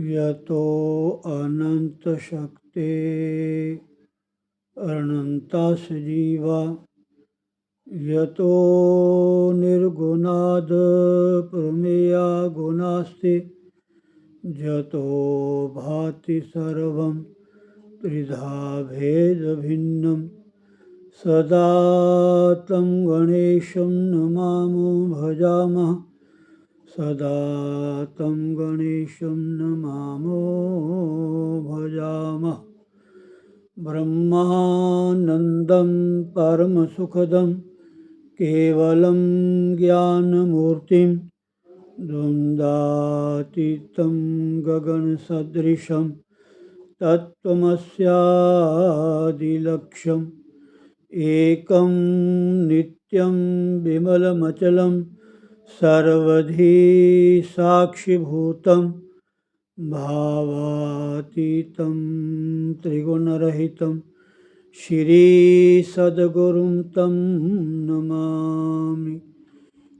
यतो अनंतशक्ते अनंता सजीवा यतो निर्गुणाद् प्रमेया गुणास्ति यतो भाति सर्वं त्रिधा भेदभिन्नं सदा तं गणेशं नमामो भजामः सदा तं गणेशं नमामो भजामः। ब्रह्मानन्दं परमसुखदं केवलं ज्ञानमूर्तिं द्वन्द्वातीतं गगनसदृशं तत्त्वमस्यादिलक्ष्यम् एकं नित्यं विमलमचलं सर्वधी साक्षिभूतं भावातीतं त्रिगुणरहितं श्रीसद्गुरुं तं नमामि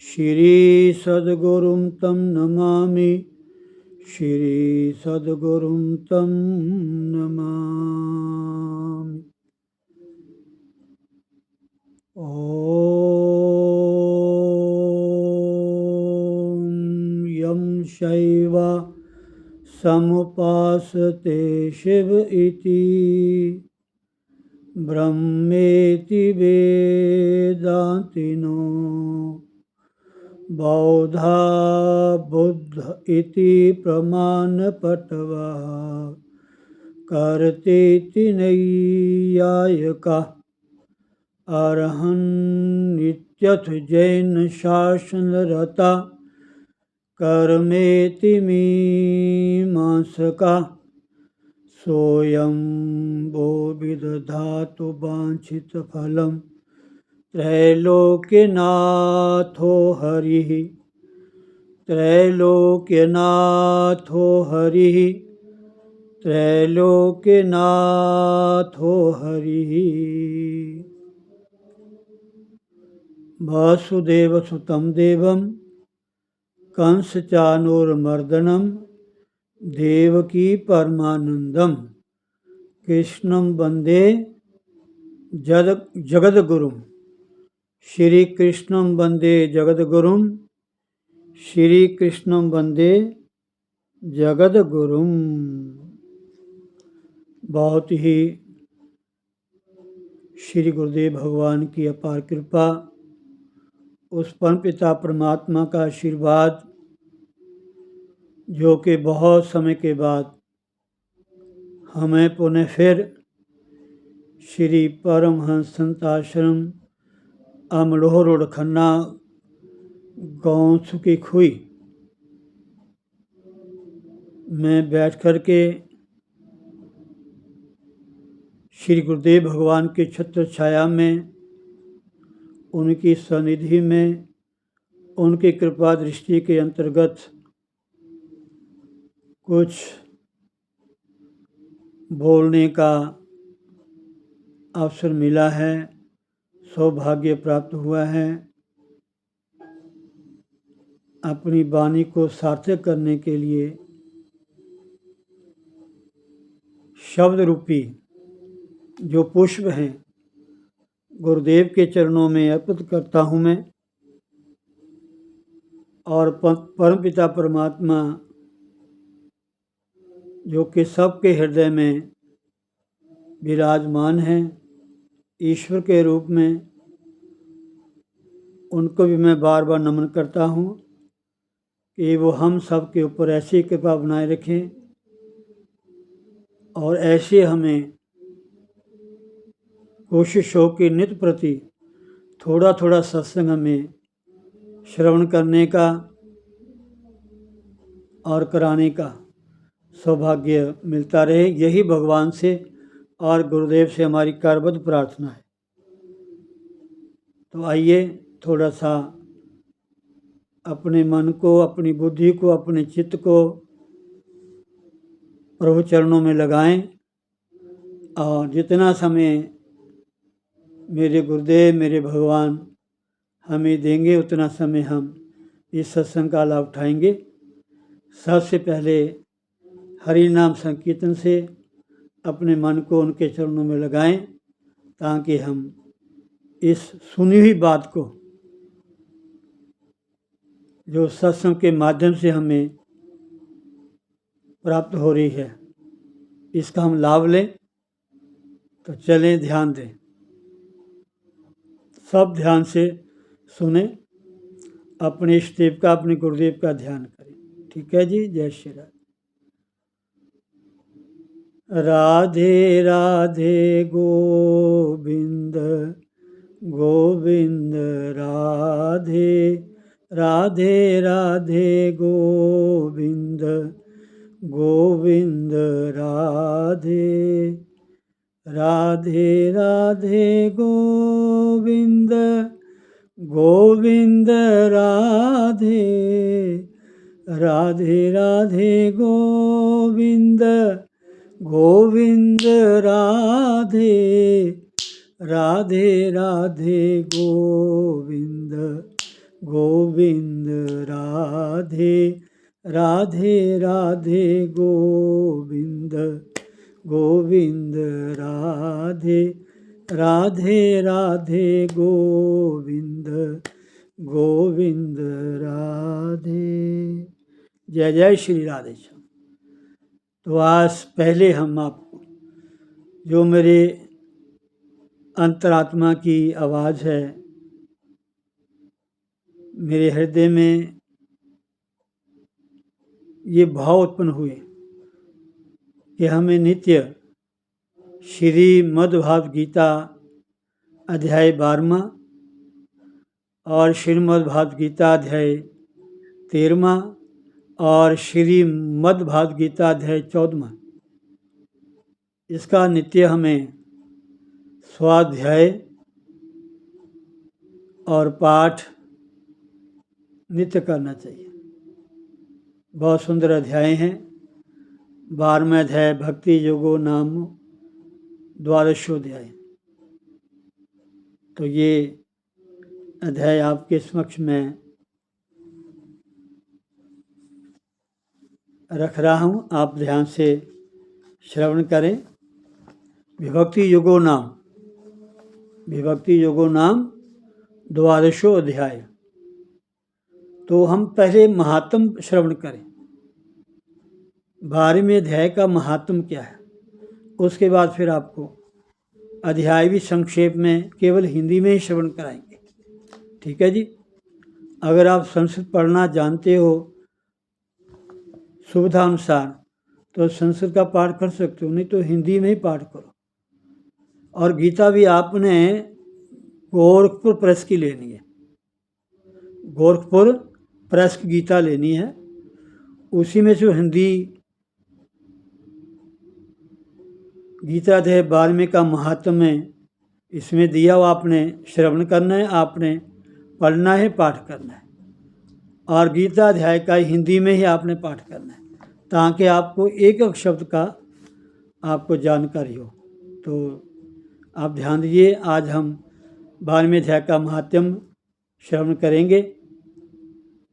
श्रीसद्गुरुं तं नमामि श्रीसद्गुरुं तं नमामि। ॐ यं शैव समुपासते शिव इति ब्रह्मेति वेदान्तिनो बौद्धा बुद्ध इति प्रमाणपटवः कर्तेति नैयायिकाः अर्हन्नित्यथ जैन शासनरता कर्मेति मीमांसकाः सोऽयं वो विदधातु वाञ्छितफलं त्रैलोक्यनाथो हरिः त्रैलोक्यनाथो हरिः त्रैलोक्यनाथो हरिः। वासुदेवसुतं देवं कंसचानूरमर्दनं देवकी परमानंदम कृष्णं वंदे जगद्गुरुं श्री कृष्णं वंदे जगद्गुरुं श्री कृष्णं वंदे जगद्गुरुं। बहुत ही श्री गुरुदेव भगवान की अपार कृपा, उस परमपिता परमात्मा का आशीर्वाद जो कि बहुत समय के बाद हमें पुनः फिर श्री परमहंस संत आश्रम अमलोह रोड खन्ना गौंस की खुई में बैठ कर के श्री गुरुदेव भगवान की छत्र छाया में, उनकी सन्निधि में, उनकी कृपा दृष्टि के अंतर्गत कुछ बोलने का अवसर मिला है, सौभाग्य प्राप्त हुआ है। अपनी वाणी को सार्थक करने के लिए शब्द रूपी जो पुष्प हैं गुरुदेव के चरणों में अर्पित करता हूँ मैं, और परमपिता परमात्मा जो कि सबके हृदय में विराजमान हैं ईश्वर के रूप में, उनको भी मैं बार बार नमन करता हूँ कि वो हम सब के ऊपर ऐसी कृपा बनाए रखें और ऐसे हमें कोशिश हो कि नित्य प्रति थोड़ा थोड़ा सत्संग हमें श्रवण करने का और कराने का सौभाग्य मिलता रहे। यही भगवान से और गुरुदेव से हमारी कारबद्ध प्रार्थना है। तो आइए थोड़ा सा अपने मन को, अपनी बुद्धि को, अपने चित्त को प्रभु चरणों में लगाएं और जितना समय मेरे गुरुदेव, मेरे भगवान हमें देंगे उतना समय हम इस सत्संग का लाभ उठाएंगे। सबसे पहले हरि नाम संकीर्तन से अपने मन को उनके चरणों में लगाएं, ताकि हम इस सुनी हुई बात को, जो सत्संग के माध्यम से हमें प्राप्त हो रही है, इसका हम लाभ लें। तो चलें, ध्यान दें, सब ध्यान से सुने, अपने इष्ट देव का, अपने गुरुदेव का ध्यान करें। ठीक है जी। जय श्री राम। राधे राधे गोविंद गोविंद राधे, राधे राधे गोविंद गोविंद राधे, राधे राधे गोविंद गोविंद राधे, राधे राधे गोविंद गोविंद राधे, राधे राधे गोविंद गोविंद राधे, राधे राधे गोविंद गोविंद राधे, राधे राधे गोविंद गोविंद राधे। जय जय श्री राधे। तो आज पहले हम आपको, जो मेरे अंतरात्मा की आवाज़ है, मेरे हृदय में ये भाव उत्पन्न हुए कि हमें नित्य श्रीमद् भागवत गीता अध्याय 12वां और श्रीमद् भागवत गीता अध्याय 13वां और श्रीमद् भागवत गीता अध्याय 14वां, इसका नित्य हमें स्वाध्याय और पाठ नित्य करना चाहिए। बहुत सुंदर अध्याय हैं। 12वां अध्याय भक्ति योगो नाम द्वादशोध्याय। तो ये अध्याय आपके समक्ष में रख रहा हूँ, आप ध्यान से श्रवण करें। विभक्ति योगो नाम, विभक्ति योगो नाम द्वादशो अध्याय। तो हम पहले महात्म श्रवण करें, 12वें अध्याय का महात्म क्या है। उसके बाद फिर आपको अध्याय भी संक्षेप में केवल हिंदी में ही श्रवण कराएंगे। ठीक है जी। अगर आप संस्कृत पढ़ना जानते हो सुविधा अनुसार तो संस्कृत का पाठ कर सकते हो, नहीं तो हिंदी में ही पाठ करो। और गीता भी आपने गोरखपुर प्रेस की लेनी है, गोरखपुर प्रेस की गीता लेनी है। उसी में जो हिंदी गीता अध्याय 12वें का महात्म है, इसमें दिया हुआ आपने श्रवण करना है, आपने पढ़ना है, पाठ करना है। और गीता अध्याय का हिंदी में ही आपने पाठ करना है, ताकि आपको एक एक शब्द का आपको जानकारी हो। तो आप ध्यान दीजिए, आज हम 12वें अध्याय का महात्म श्रवण करेंगे।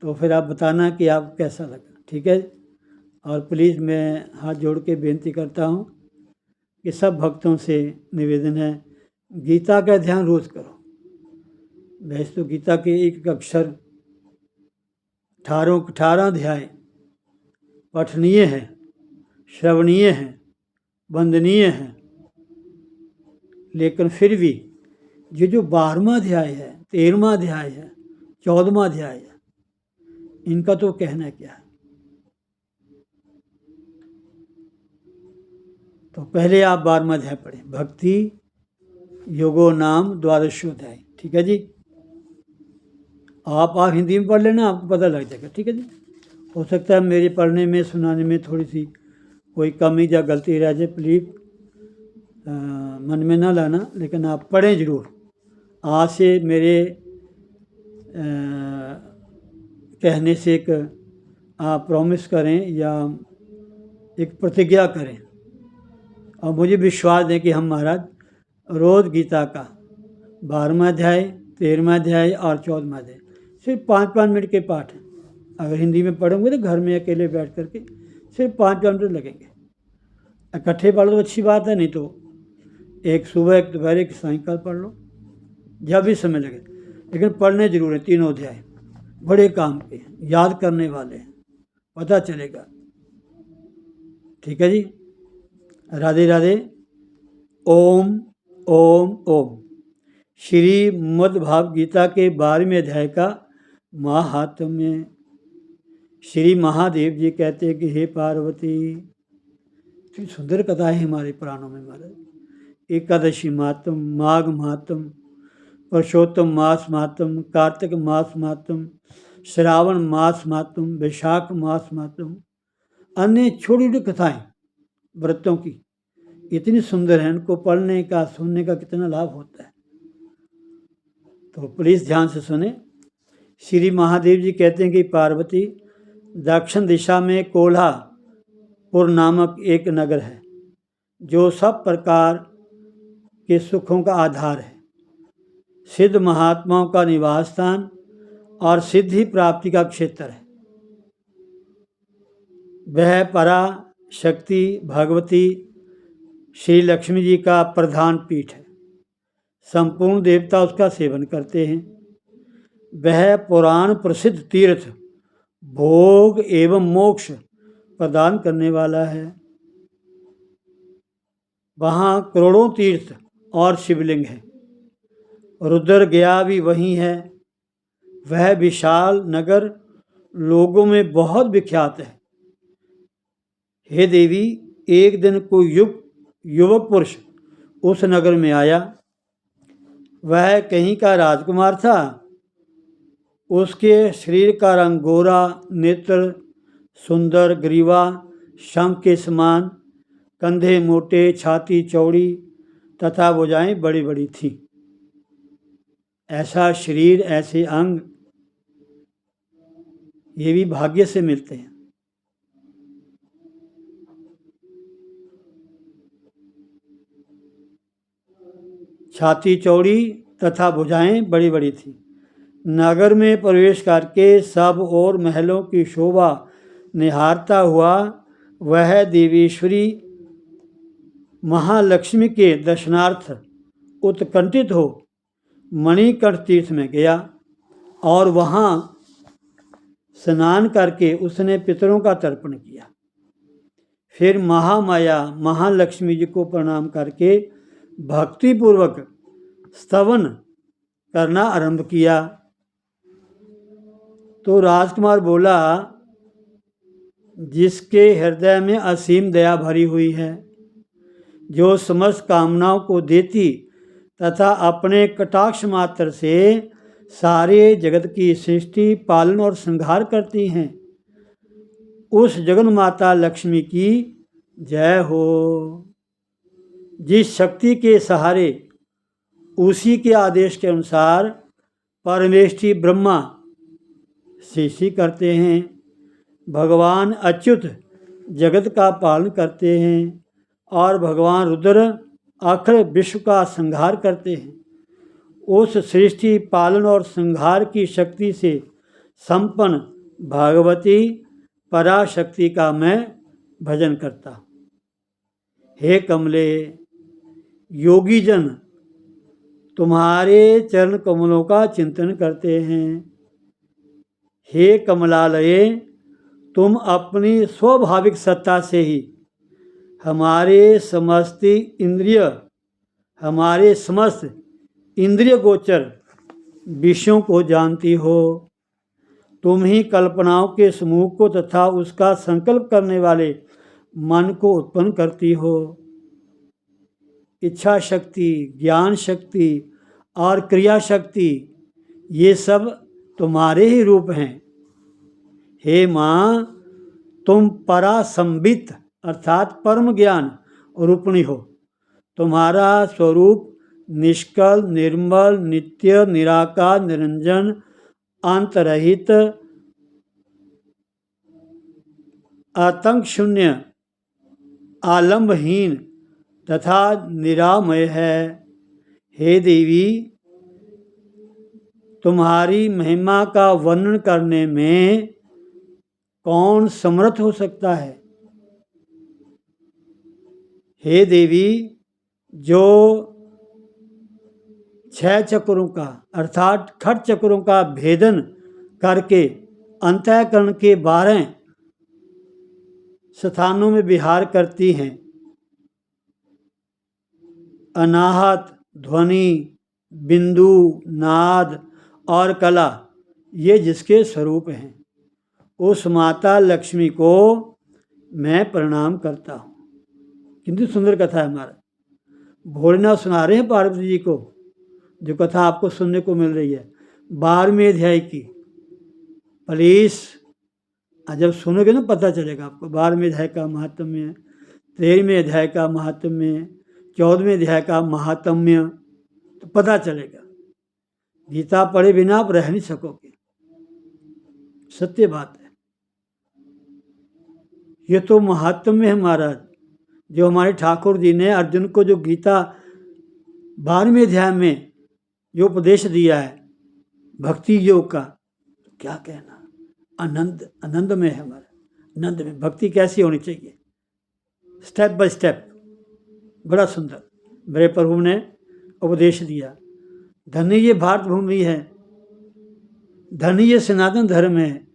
तो फिर आप बताना कि आपको कैसा लगा। ठीक है। और प्लीज़ मैं हाथ जोड़ के बेनती करता हूँ कि सब भक्तों से निवेदन है, गीता का ध्यान रोज़ करो। वैसे तो गीता के एक अक्षर 18 अध्याय पठनीय है, श्रवणीय है, वंदनीय है, लेकिन फिर भी ये जो 12वां अध्याय है, 13वां अध्याय है, 14वां अध्याय है, इनका तो कहना क्या है। तो पहले आप 12वां अध्याय पढ़ें, भक्ति योगो नाम द्वादशोध्याय। ठीक है जी। आप हिंदी में पढ़ लेना, आपको पता लग जाएगा। ठीक है जी। हो सकता है मेरे पढ़ने में सुनाने में थोड़ी सी कोई कमी या गलती रह जाए, प्लीज़ मन में ना लाना, लेकिन आप पढ़ें ज़रूर। आज से मेरे कहने से एक आप प्रॉमिस करें या एक प्रतिज्ञा करें, और मुझे विश्वास है कि हम महाराज रोज़ गीता का 12वां अध्याय, 13वां अध्याय और 14वां अध्याय सिर्फ 5-5 मिनट के पाठ हैं। अगर हिंदी में पढ़ोगे तो घर में अकेले बैठ करके सिर्फ 5 मिनट लगेंगे। इकट्ठे पढ़ लो अच्छी बात है, नहीं तो एक सुबह एक दोपहर एक सायंकाल पढ़ लो, जब भी समय लगे, लेकिन पढ़ने जरूर है। 3 अध्याय बड़े काम के, याद करने वाले हैं, पता चलेगा। ठीक है जी, राधे राधे। ओम ओम ओम। श्री मद्भागवत गीता के 12वें अध्याय का महात्म्य। श्री महादेव जी कहते हैं कि हे पार्वती, इतनी सुंदर कथा है हमारे पुराणों में महाराज। एकादशी महात्म, माघ महात्म, पुरुषोत्तम मास महात्म, कार्तिक मास महात्म, श्रावण मास महात्म, वैशाख मास महात्म, अन्य छोटी छोटी कथाएं व्रतों की इतनी सुंदर है, इनको पढ़ने का सुनने का कितना लाभ होता है। तो प्लीज़ ध्यान से सुने। श्री महादेव जी कहते हैं कि पार्वती, दक्षिण दिशा में कोल्हापुर नामक एक नगर है जो सब प्रकार के सुखों का आधार है, सिद्ध महात्माओं का निवास स्थान और सिद्धि प्राप्ति का क्षेत्र है। वह परा शक्ति भगवती श्री लक्ष्मी जी का प्रधान पीठ है। संपूर्ण देवता उसका सेवन करते हैं। वह पुराण प्रसिद्ध तीर्थ, भोग एवं मोक्ष प्रदान करने वाला है। वहाँ करोड़ों तीर्थ और शिवलिंग है। रुद्र गया भी वहीं है। वह विशाल नगर लोगों में बहुत विख्यात है। हे देवी, एक दिन कोई युवक पुरुष उस नगर में आया। वह कहीं का राजकुमार था। उसके शरीर का रंग गोरा, नेत्र सुंदर, ग्रीवा शंख के समान, कंधे मोटे, छाती चौड़ी तथा भुजाएं बड़ी बड़ी थीं। ऐसा शरीर, ऐसे अंग, ये भी भाग्य से मिलते हैं। छाती चौड़ी तथा भुजाएं बड़ी बड़ी थीं। नगर में प्रवेश करके सब और महलों की शोभा निहारता हुआ वह देवेश्वरी महालक्ष्मी के दर्शनार्थ उत्कंठित हो मणिकंठ तीर्थ में गया और वहाँ स्नान करके उसने पितरों का तर्पण किया। फिर महामाया महालक्ष्मी जी को प्रणाम करके भक्तिपूर्वक स्तवन करना आरंभ किया। तो राजकुमार बोला, जिसके हृदय में असीम दया भरी हुई है, जो समस्त कामनाओं को देती तथा अपने कटाक्ष मात्र से सारे जगत की सृष्टि, पालन और संहार करती हैं, उस जगन माता लक्ष्मी की जय हो। जिस शक्ति के सहारे उसी के आदेश के अनुसार परमेष्ठी ब्रह्मा सृष्टि करते हैं, भगवान अच्युत जगत का पालन करते हैं और भगवान रुद्र अखिल विश्व का संहार करते हैं, उस सृष्टि, पालन और संहार की शक्ति से संपन्न भगवती पराशक्ति का मैं भजन करता हूँ। हे कमले, योगी जन तुम्हारे चरण कमलों का चिंतन करते हैं। हे कमलालये, तुम अपनी स्वाभाविक सत्ता से ही हमारे समस्त इंद्रिय गोचर विषयों को जानती हो। तुम ही कल्पनाओं के समूह को तथा उसका संकल्प करने वाले मन को उत्पन्न करती हो। इच्छा शक्ति, ज्ञान शक्ति और क्रिया शक्ति, ये सब तुम्हारे ही रूप हैं। हे माँ, तुम परासंबित अर्थात परम ज्ञान रूपिणी हो। तुम्हारा स्वरूप निष्कल, निर्मल, नित्य, निराकार, निरंजन, अंतरहित, आतंक शून्य, आलंबहीन तथा निरामय है। हे देवी, तुम्हारी महिमा का वर्णन करने में कौन समर्थ हो सकता है। हे देवी, जो 6 चक्रों का अर्थात खट चक्रों का भेदन करके अंतःकरण के 12 स्थानों में विहार करती हैं, अनाहत, ध्वनि, बिंदु, नाद और कला, ये जिसके स्वरूप हैं, उस माता लक्ष्मी को मैं प्रणाम करता हूँ। कितनी सुंदर कथा है हमारा। भोलेनाथ सुना रहे हैं पार्वती जी को, जो कथा आपको सुनने को मिल रही है 12वें अध्याय की। प्लीज जब सुनोगे ना पता चलेगा आपको। 12वें अध्याय का महात्म्य, 13वें अध्याय का महात्म्य, 14वें अध्याय का महात्म्य, तो पता चलेगा। गीता पढ़े बिना आप रह नहीं सकोगे, सत्य बात है। ये तो महात्म्य है महाराज, जो हमारे ठाकुर जी ने अर्जुन को जो गीता 12वें अध्याय में जो उपदेश दिया है भक्ति योग का, क्या कहना। आनंद में है हमारा, आनंद में। भक्ति कैसी होनी चाहिए, स्टेप बाय स्टेप, बड़ा सुंदर मेरे प्रभु ने उपदेश दिया। धन्य ये भारत भूमि है, धन्य ये सनातन धर्म है,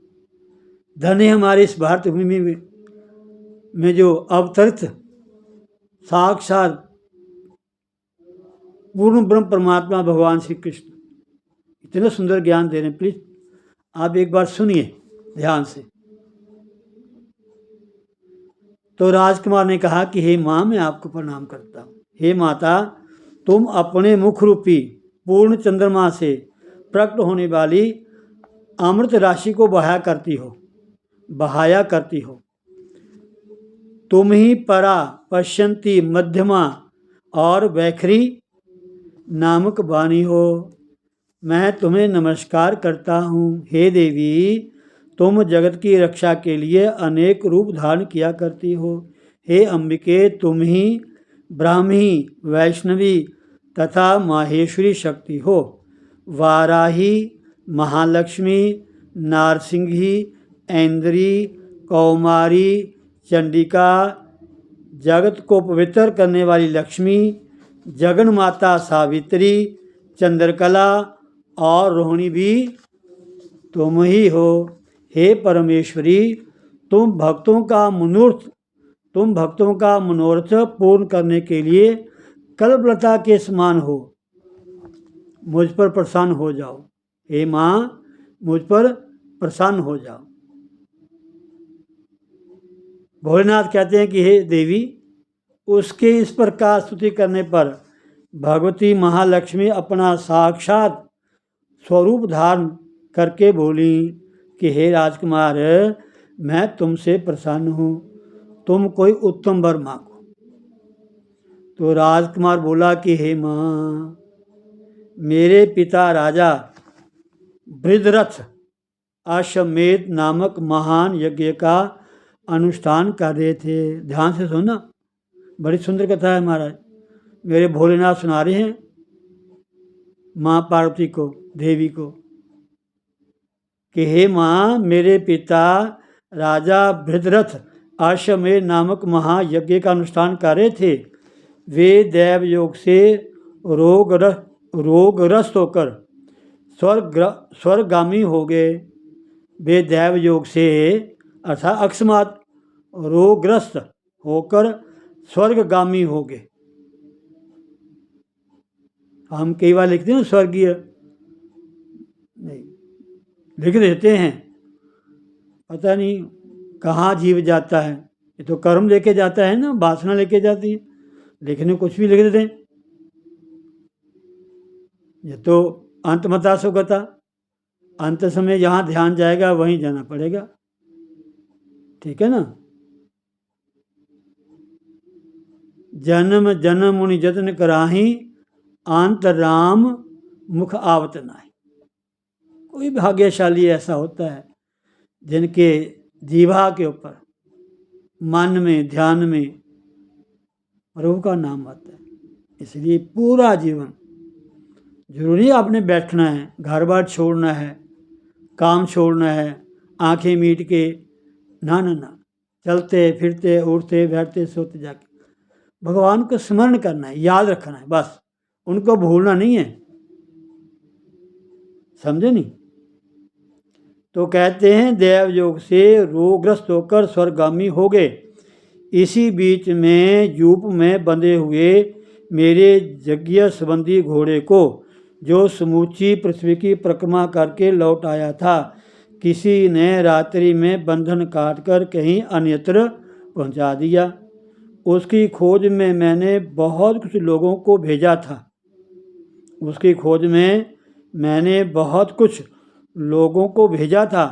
धन्य हमारे इस भारत भूमि में जो अवतरित साक्षात पूर्ण ब्रह्म परमात्मा भगवान श्री कृष्ण इतना सुंदर ज्ञान दे रहे हैं। प्लीज आप एक बार सुनिए ध्यान से। तो राजकुमार ने कहा कि हे माँ, मैं आपको प्रणाम करता हूँ। हे माता, तुम अपने मुख रूपी पूर्ण चंद्रमा से प्रकट होने वाली अमृत राशि को बहाया करती हो। तुम ही परा, पश्यंती, मध्यमा और वैखरी नामक वाणी हो। मैं तुम्हें नमस्कार करता हूँ। हे देवी, तुम जगत की रक्षा के लिए अनेक रूप धारण किया करती हो। हे अंबिके, तुम ही ब्राह्मी, वैष्णवी तथा माहेश्वरी शक्ति हो। वाराही, महालक्ष्मी, नारसिंही, ऐन्द्री, कौमारी, चंडिका, जगत को पवित्र करने वाली लक्ष्मी, जगन माता सावित्री, चंद्रकला और रोहिणी भी तुम ही हो। हे परमेश्वरी, तुम भक्तों का मनोरथ पूर्ण करने के लिए कल्पलता के समान हो। मुझ पर प्रसन्न हो जाओ। हे माँ, मुझ पर प्रसन्न हो जाओ। भोलेनाथ कहते हैं कि हे देवी, उसके इस प्रकार स्तुति करने पर भगवती महालक्ष्मी अपना साक्षात स्वरूप धारण करके बोली कि हे राजकुमार, मैं तुमसे प्रसन्न हूँ, तुम कोई उत्तम वर मांगो। तो राजकुमार बोला कि हे माँ, मेरे पिता राजा बृहद्रथ अश्वमेध नामक महान यज्ञ का अनुष्ठान कर रहे थे। ध्यान से सुनना, बड़ी सुंदर कथा है महाराज। मेरे भोलेनाथ सुना रहे हैं माँ पार्वती को, देवी को, कि हे माँ, मेरे पिता राजा बृहद्रथ अश्वमेध नामक महायज्ञ का अनुष्ठान कर रहे थे। वे दैव योग से रोगग्रस्त होकर स्वर्गगामी हो गए। वे दैव योग से अर्थात अकस्मात रोगग्रस्त होकर स्वर्गगामी हो गए। हम कई बार लिखते हैं स्वर्गीय, नहीं लिख देते हैं, पता नहीं कहाँ जीव जाता है। ये तो कर्म लेके जाता है ना, वासना लेके जाती है, लिखने कुछ भी लिख देते हैं। ये तो अंतमता सुगता, अंत समय जहाँ ध्यान जाएगा वहीं जाना पड़ेगा, ठीक है ना। जन्म जन्म मुनि जतन कराही, अंत राम मुख आवत नाही। कोई भाग्यशाली ऐसा होता है जिनके जीवा के ऊपर मन में ध्यान में प्रभु का नाम आता है। इसलिए पूरा जीवन जरूरी आपने बैठना है, घर बार छोड़ना है, काम छोड़ना है, आंखें मीट के, ना ना ना, चलते फिरते उठते बैठते सोते जाके भगवान को स्मरण करना है, याद रखना है, बस उनको भूलना नहीं है। समझे नहीं? तो कहते हैं देव योग से रोगग्रस्त होकर स्वर्गामी हो गए। इसी बीच में यूप में बंधे हुए मेरे यज्ञ संबंधी घोड़े को, जो समूची पृथ्वी की परिक्रमा करके लौट आया था, किसी ने रात्रि में बंधन काटकर कहीं अन्यत्र पहुंचा दिया। उसकी खोज में मैंने बहुत कुछ लोगों को भेजा था। उसकी खोज में मैंने बहुत कुछ लोगों को भेजा था,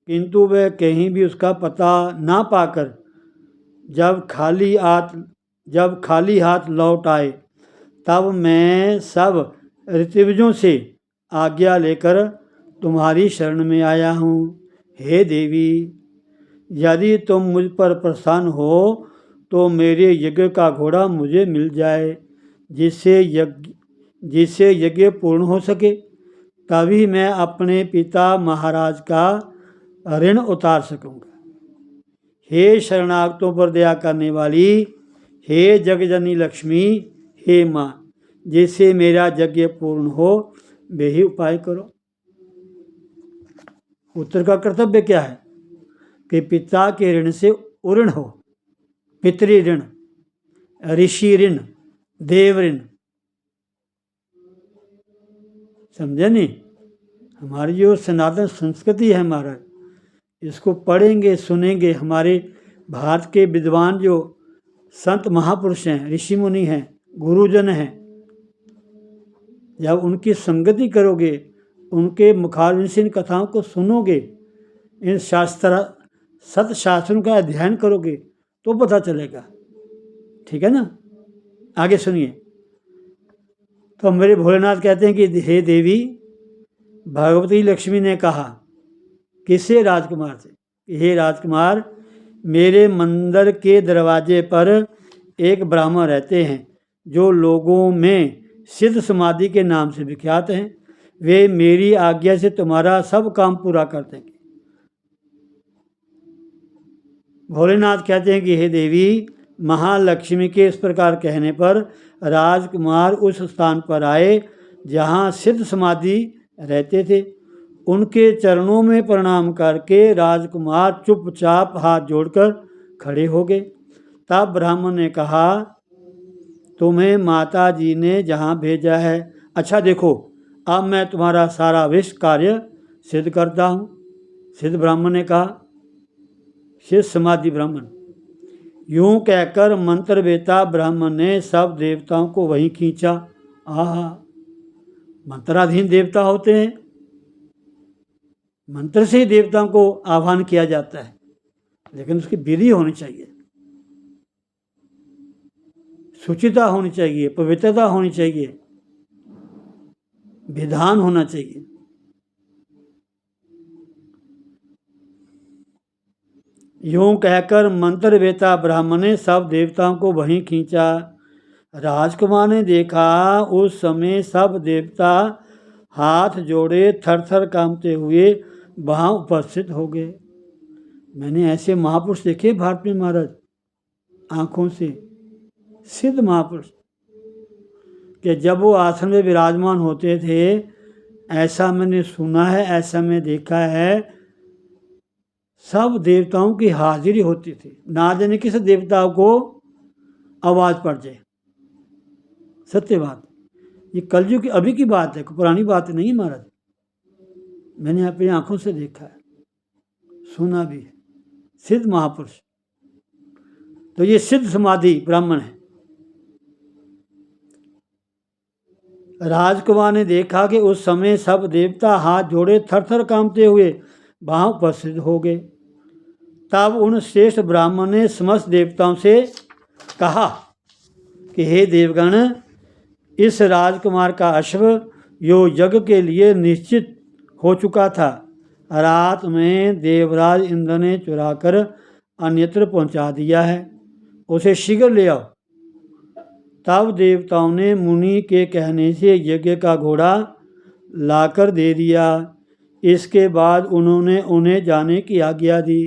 किंतु वे कहीं भी उसका पता ना पाकर जब खाली हाथ लौट आए, तब मैं सब ऋत्विजों से आज्ञा लेकर तुम्हारी शरण में आया हूँ। हे देवी, यदि तुम मुझ पर प्रसन्न हो तो मेरे यज्ञ का घोड़ा मुझे मिल जाए, जिससे यज्ञ पूर्ण हो सके। तभी मैं अपने पिता महाराज का ऋण उतार सकूंगा। हे शरणागतों पर दया करने वाली, हे जगजननी लक्ष्मी, हे माँ, जिससे मेरा यज्ञ पूर्ण हो, वे ही उपाय करो। पुत्र का कर्तव्य क्या है कि पिता के ऋण से उऋण हो। पितृ ऋण, ऋषि ऋण, देव ऋण। समझे नहीं? हमारी जो सनातन संस्कृति है महाराज, इसको पढ़ेंगे सुनेंगे। हमारे भारत के विद्वान जो संत महापुरुष हैं, ऋषि मुनि हैं, गुरुजन हैं, जब उनकी संगति करोगे, उनके मुखारविंद से इन कथाओं को सुनोगे, इन सत शास्त्रों का अध्ययन करोगे, तो पता चलेगा। ठीक है ना? आगे सुनिए। तो मेरे भोलेनाथ कहते हैं कि हे देवी, भगवती लक्ष्मी ने कहा, किससे? राजकुमार से। हे राजकुमार, मेरे मंदिर के दरवाजे पर एक ब्राह्मण रहते हैं, जो लोगों में सिद्ध समाधि के नाम से विख्यात हैं। वे मेरी आज्ञा से तुम्हारा सब काम पूरा कर देंगे। भोलेनाथ कहते हैं कि हे देवी, महालक्ष्मी के इस प्रकार कहने पर राजकुमार उस स्थान पर आए जहाँ सिद्ध समाधि रहते थे। उनके चरणों में प्रणाम करके राजकुमार चुपचाप हाथ जोड़कर खड़े हो गए। तब ब्राह्मण ने कहा, तुम्हें माता जी ने जहाँ भेजा है, अच्छा देखो, अब मैं तुम्हारा सारा विश्व कार्य सिद्ध करता हूँ। सिद्ध ब्राह्मण ने कहा, सिद्ध समाधि ब्राह्मण। यूं कहकर मंत्र वेता ब्राह्मण ने सब देवताओं को वहीं खींचा। आहा, मंत्राधीन देवता होते हैं, मंत्र से ही देवताओं को आह्वान किया जाता है, लेकिन उसकी विधि होनी चाहिए, शुचिता होनी चाहिए, पवित्रता होनी चाहिए, विधान होना चाहिए। यूं कहकर मंत्र वेता ब्राह्मण ने सब देवताओं को वहीं खींचा। राजकुमार ने देखा, उस समय सब देवता हाथ जोड़े थर थर कांपते हुए वहाँ उपस्थित हो गए। मैंने ऐसे महापुरुष देखे भारत में महाराज, आंखों से, सिद्ध महापुरुष, कि जब वो आसन में विराजमान होते थे, ऐसा मैंने सुना है, ऐसा मैं देखा है, सब देवताओं की हाजिरी होती थी। ना जाने किस देवताओं को आवाज़ पड़ जाए। सत्य बात, ये कलयुग की अभी की बात है, पुरानी बात नहीं है महाराज। मैंने अपनी आंखों से देखा है, सुना भी है। सिद्ध महापुरुष। तो ये सिद्ध समाधि ब्राह्मण है। राजकुमार ने देखा कि उस समय सब देवता हाथ जोड़े थर थर कांपते हुए वहाँ उपस्थित हो गए। तब उन श्रेष्ठ ब्राह्मण ने समस्त देवताओं से कहा कि हे देवगण, इस राजकुमार का अश्व जो यज्ञ के लिए निश्चित हो चुका था, रात में देवराज इंद्र ने चुराकर अन्यत्र पहुंचा दिया है, उसे शीघ्र ले आओ। तब देवताओं ने मुनि के कहने से यज्ञ का घोड़ा लाकर दे दिया। इसके बाद उन्होंने उन्हें जाने की आज्ञा दी।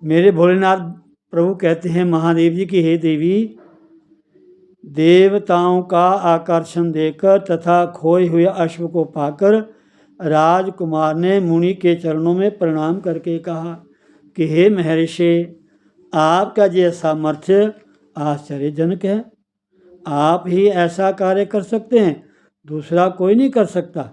मेरे भोलेनाथ प्रभु कहते हैं महादेव जी की हे देवी, देवताओं का आकर्षण देकर तथा खोए हुए अश्व को पाकर राजकुमार ने मुनि के चरणों में प्रणाम करके कहा कि हे महर्षि, आपका यह सामर्थ्य आश्चर्यजनक है। आप ही ऐसा कार्य कर सकते हैं, दूसरा कोई नहीं कर सकता,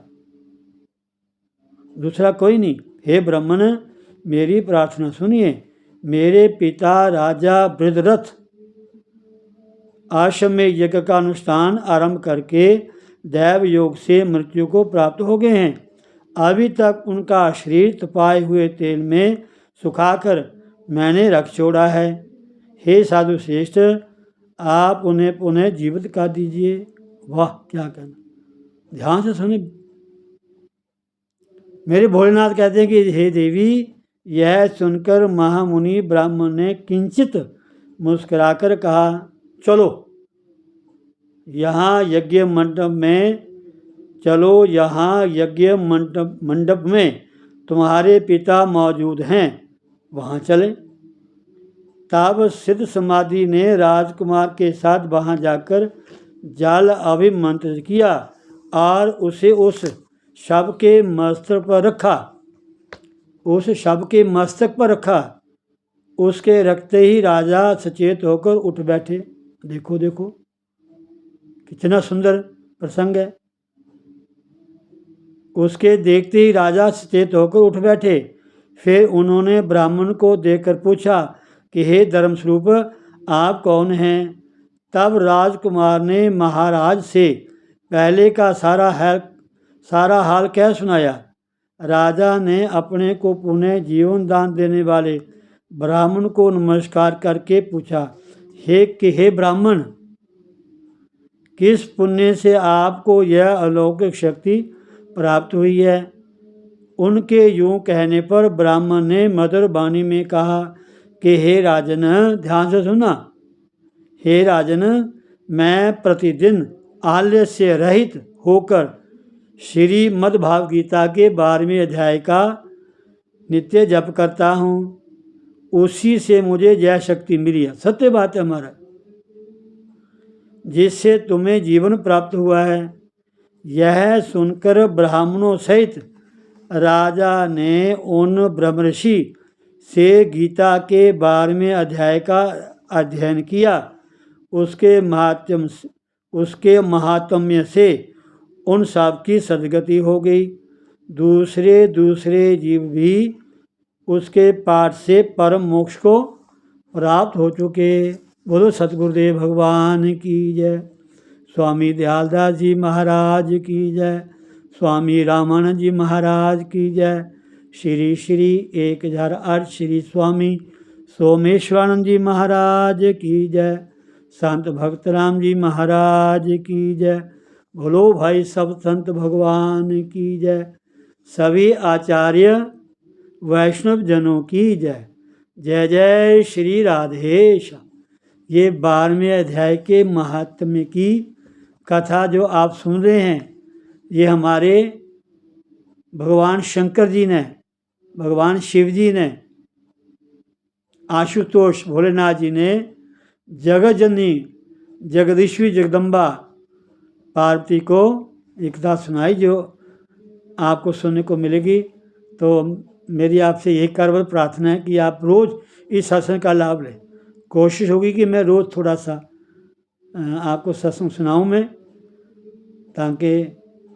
दूसरा कोई नहीं। हे ब्राह्मण, मेरी प्रार्थना सुनिए। मेरे पिता राजा बृहद्रथ आश्रम में यज्ञ का अनुष्ठान आरंभ करके दैव योग से मृत्यु को प्राप्त हो गए हैं। अभी तक उनका शरीर तपाए हुए तेल में सुखाकर मैंने रख छोड़ा है। हे साधु श्रेष्ठ, आप उन्हें पुनः जीवित कर दीजिए। वाह, क्या कहना, ध्यान से सुने। मेरे भोलेनाथ कहते हैं कि हे देवी, यह सुनकर महामुनि ब्राह्मण ने किंचित मुस्कुराकर कहा, चलो यहाँ यज्ञ मंडप में, चलो यहाँ यज्ञ मंडप में तुम्हारे पिता मौजूद हैं, वहाँ चले। तब सिद्ध समाधि ने राजकुमार के साथ वहाँ जाकर जल अभिमंत्रित किया और उसे उस शव के मस्तक पर रखा, उस शव के मस्तक पर रखा। उसके रखते ही राजा सचेत होकर उठ बैठे। देखो देखो कितना सुंदर प्रसंग है। उसके देखते ही राजा सचेत होकर उठ बैठे। फिर उन्होंने ब्राह्मण को देखकर पूछा कि हे धर्मस्वरूप, आप कौन हैं? तब राजकुमार ने महाराज से पहले का सारा हाल कह सुनाया। राजा ने अपने को पुनः जीवन दान देने वाले ब्राह्मण को नमस्कार करके पूछा, हे ब्राह्मण, किस पुण्य से आपको यह अलौकिक शक्ति प्राप्त हुई है? उनके यूं कहने पर ब्राह्मण ने मधुर वाणी में कहा कि हे राजन, ध्यान से सुना, हे राजन, मैं प्रतिदिन आलस्य से रहित होकर श्रीमद् भागवत गीता के 12वें अध्याय का नित्य जप करता हूँ। उसी से मुझे यह शक्ति मिली है। सत्य बात है हमारा, जिससे तुम्हें जीवन प्राप्त हुआ है। यह सुनकर ब्राह्मणों सहित राजा ने उन ब्रह्मर्षि से गीता के 12वें अध्याय का अध्ययन किया। उसके महात्म्य से उन सब की सद्गति हो गई। दूसरे जीव भी उसके पाठ से परम मोक्ष को प्राप्त हो चुके। बोलो सतगुरुदेव भगवान की जय। स्वामी दयालदास जी महाराज की जय। स्वामी रामानंद जी महाराज की जय। श्री श्री 1008 श्री स्वामी सोमेश्वरानंद जी महाराज की जय। संत भक्तराम जी महाराज की जय। बोलो भाई सब संत भगवान की जय। सभी आचार्य वैष्णव जनों की जय। जय जय श्री राधेश। ये 12वें अध्याय के महात्म्य की कथा जो आप सुन रहे हैं, ये हमारे भगवान शंकर जी ने, भगवान शिव जी ने, आशुतोष भोलेनाथ जी ने जगत जननी जगदीश्वरी जगदम्बा पार्वती को एक कथा सुनाई, जो आपको सुनने को मिलेगी। तो मेरी आपसे यही करबल प्रार्थना है कि आप रोज़ इस सत्संग का लाभ लें। कोशिश होगी कि मैं रोज़ थोड़ा सा आपको सत्संग सुनाऊं मैं, ताकि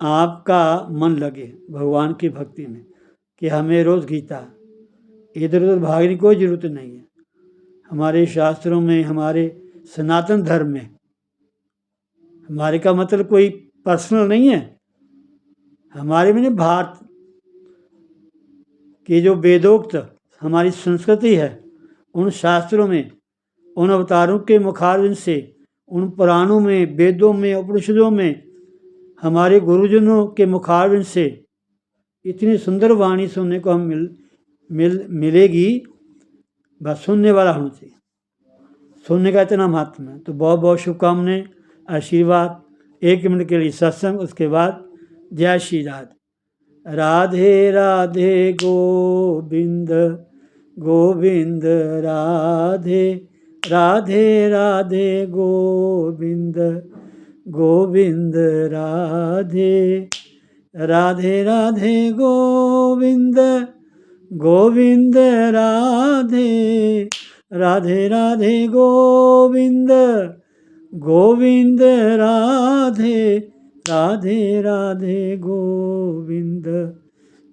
आपका मन लगे भगवान की भक्ति में, कि हमें रोज़ गीता, इधर उधर भागने की कोई ज़रूरत नहीं है। हमारे शास्त्रों में, हमारे सनातन धर्म में, हमारे का मतलब कोई पर्सनल नहीं है, हमारे में भारत की जो वेदोक्त हमारी संस्कृति है, उन शास्त्रों में, उन अवतारों के मुखारविंद से, उन पुराणों में, वेदों में, उपनिषदों में, हमारे गुरुजनों के मुखारविंद से इतनी सुंदर वाणी सुनने को हम मिलेगी। बस सुनने वाला होना चाहिए, सुनने का इतना महत्व है। तो बहुत बहुत शुभकामनाएं, आशीर्वाद। 1 मिनट के लिए सत्संग, उसके बाद जय श्री राधे। राधे राधे गोविंद गोविंद राधे राधे राधे गोविंद गोविंद राधे राधे राधे गोविंद गोविंद राधे राधे राधे गोविंद गोविंद राधे राधे राधे गोविंद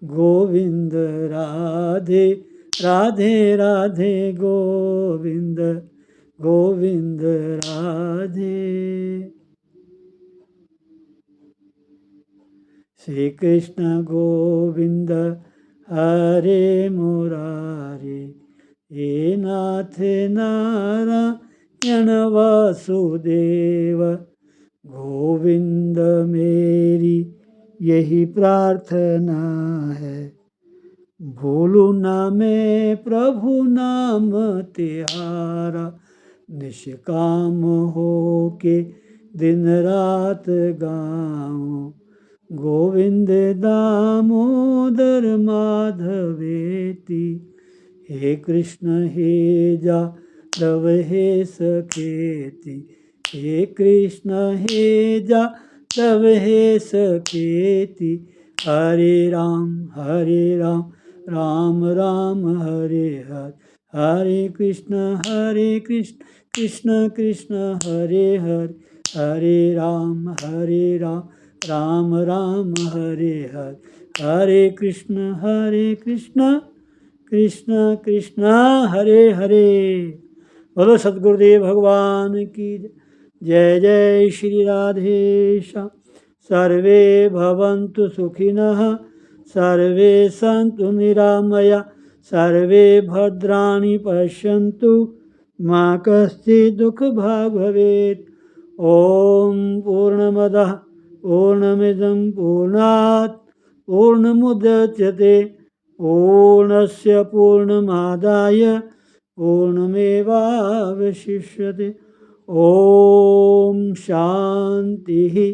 गोविंद राधे राधे राधे गोविंद गोविंद राधे। श्री कृष्ण गोविंद हरे मुरारे हे नाथ नारायण वासुदेव गोविंद मेरी यही प्रार्थना है, भूलू ना मैं प्रभु नाम तिहारा, निष्काम हो के दिन रात गाऊं गोविंद दामोदर माधवेति। हे कृष्ण हे जादव हे सखेति, हे कृष्ण हे जादव हे सखेति। हरे राम राम राम हरे हरे, हरे कृष्ण कृष्ण कृष्ण हरे हरे, हरे राम राम राम हरे हरे, हरे कृष्ण कृष्ण कृष्ण हरे हरे। बोलो सद्गुरुदेव भगवान की जय। जय श्री राधेश्याम। सर्वे भवन्तु सुखिनः, सर्वे सन्तु निरामया, सर्वे भद्राणि पश्यन्तु मा कश्चित् दुःखभाग् भवेत्। ॐ पूर्णमदः पूर्णमिदं पूर्णात् पूर्णमुदच्यते, पूर्णस्य पूर्णमादाय पूर्णमेवावशिष्यते। ॐ शान्तिः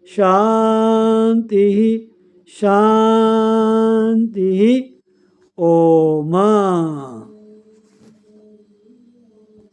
शान्तिः शान्तिः। ओम।